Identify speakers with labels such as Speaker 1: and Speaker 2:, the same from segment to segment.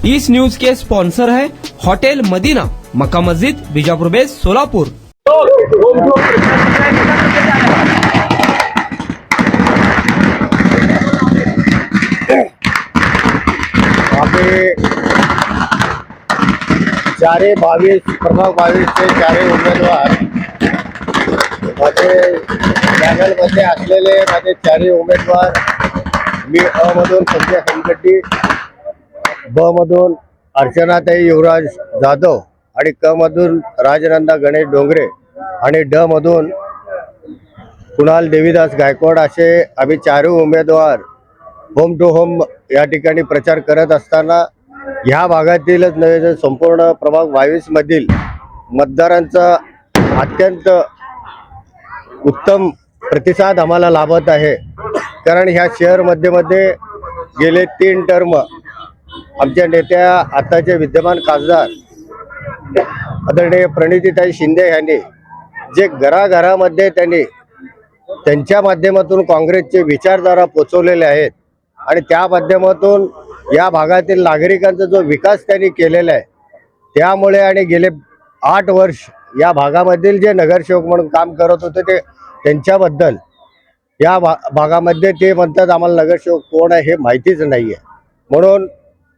Speaker 1: इस news के sponsor है hotel Medina, मक्का मस्जिद, Bijapur base, Solapur.
Speaker 2: चारे 22 प्रभाग 22 चे चारही उमेदवार पॅनलमध्ये असलेले माझे चारही उमेदवार, मी अ मधून संजय हनगड्डी, ब मधून अर्चनाताई युवराज जाधव आणि क मधून राजनंदा गणेश डोंगरे आणि ड मधून कुणाल देवीदास गायकवाड असे आम्ही चारही उमेदवार होम टू होम या ठिकाणी प्रचार करत असताना ह्या भागातीलच नव्हे तर संपूर्ण प्रभाग 22 मधील मतदारांचा अत्यंत उत्तम प्रतिसाद आम्हाला लाभत आहे। कारण ह्या शहर मध्ये गेले 3 टर्म आमच्या नेत्या आताचे विद्यमान खासदार आदरणीय प्रणितीताई शिंदे यांनी जे घराघरामध्ये त्यांनी त्यांच्या माध्यमातून काँग्रेसचे विचारधारा पोचवलेले आहेत आणि त्या माध्यमातून या भागातील नागरिकांचा जो विकास त्यांनी केलेला आहे त्यामुळे आणि गेले 8 वर्ष या भागामधील जे नगरसेवक म्हणून काम करत होते ते त्यांच्याबद्दल या भागामध्ये ते म्हणतात आम्हाला नगरसेवक कोण आहे हे माहितीच नाही आहे। म्हणून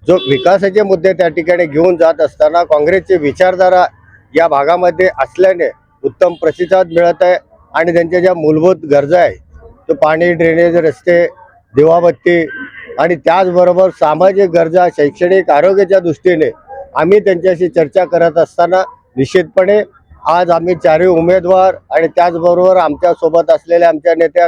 Speaker 2: जो विकासाचे मुद्दे त्या ठिकाणी घेऊन जात असताना काँग्रेसची विचारधारा या भागामध्ये असल्याने उत्तम प्रतिसाद मिळत आहे आणि त्यांच्या ज्या मूलभूत गरजा आहे तो पाणी, ड्रेनेज, रस्ते, दिवाबत्ती आणि त्याचबरोबर सामाजिक गरजा, शैक्षणिक, आरोग्याच्या दृष्टीने आम्ही त्यांच्याशी चर्चा करत असताना निश्चितपणे आज आम्ही चारही उमेदवार आणि त्याचबरोबर आमच्या सोबत असलेल्या आमच्या नेत्या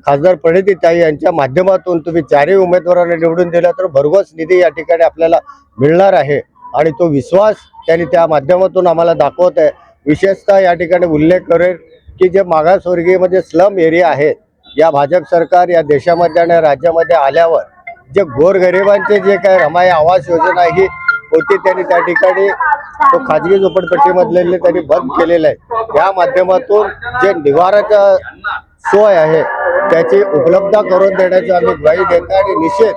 Speaker 2: खासदार प्रणितीताई यांच्या माध्यमातून तुम्ही चारही उमेदवारांना निवडून दिला तर भरघोस निधी या ठिकाणी आपल्याला मिळणार आहे आणि तो विश्वास त्यांनी त्या माध्यमातून आम्हाला दाखवत आहे। विशेषतः या ठिकाणी उल्लेख करेल की जे मागासवर्गीय म्हणजे स्लम एरिया आहेत या भाजप सरकार या देशामध्ये आणि राज्यामध्ये आल्यावर जे गोरगरिबांचे जे काय रमाई आवास योजना ही होती त्यांनी त्या ठिकाणी तो खाजगी झोपडपट्टीमधले त्यांनी बंद केलेला आहे। या माध्यमातून जे निवाराचा सोय आहे त्याची उपलब्धता करून देण्याची आम्ही ग्वाही देतो आणि निश्चित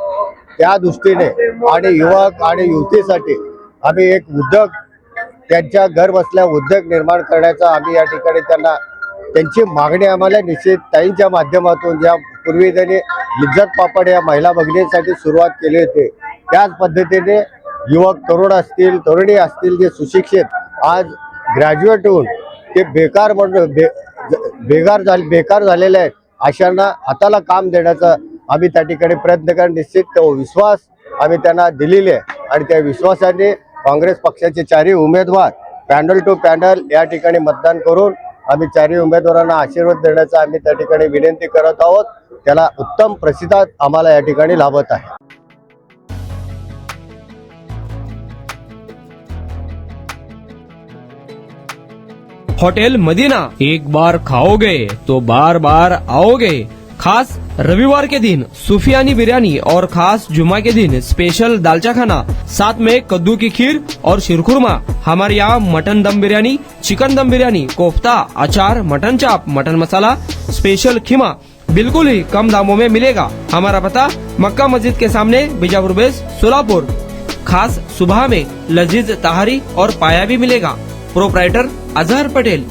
Speaker 2: त्या दृष्टीने आणि युवक आणि युवतीसाठी आम्ही एक उद्योग त्यांच्या घर बसल्या उद्योग निर्माण करण्याचा आम्ही या ठिकाणी त्यांना त्यांची मागणी आम्हाला निश्चित ताईंच्या माध्यमातून ज्या पूर्वी त्यांनी लिज्जत पापड या महिला भगिनींसाठी सुरुवात केली होती त्याच पद्धतीने युवक तरुण असतील, तरुणी असतील जे सुशिक्षित आज ग्रॅज्युएट होऊन ते बेकार झालेले आहेत अशांना हाताला काम देण्याचा आम्ही त्या ठिकाणी प्रयत्न कर निश्चित तो विश्वास आम्ही त्यांना दिलेले आहे आणि त्या विश्वासाने काँग्रेस पक्षाचे चारही उमेदवार पॅनल टू पॅनल या ठिकाणी मतदान करून आम्ही चारही उमेदवारांना आशीर्वाद देण्याचा आम्ही त्या ठिकाणी विनंती करत आहोत। त्याला उत्तम प्रतिसाद आम्हाला या ठिकाणी लाभत आहे।
Speaker 1: होटल मदीना, एक बार खाओगे तो बार बार आओगे। खास रविवार के दिन सूफियानी बिरयानी और खास जुमा के दिन स्पेशल दालचा खाना, साथ में कद्दू की खीर और शीरखुरमा। हमारे यहाँ मटन दम बिरयानी, चिकन दम बिरयानी, कोफ्ता, अचार, मटन चाप, मटन मसाला, स्पेशल खीमा बिल्कुल ही कम दामों में मिलेगा। हमारा पता मक्का मस्जिद के सामने, बीजापुर बेस, सोलापुर। खास सुबह में लजीज तहारी और पाया भी मिलेगा। प्रोप्राइटर अजहर पटेल।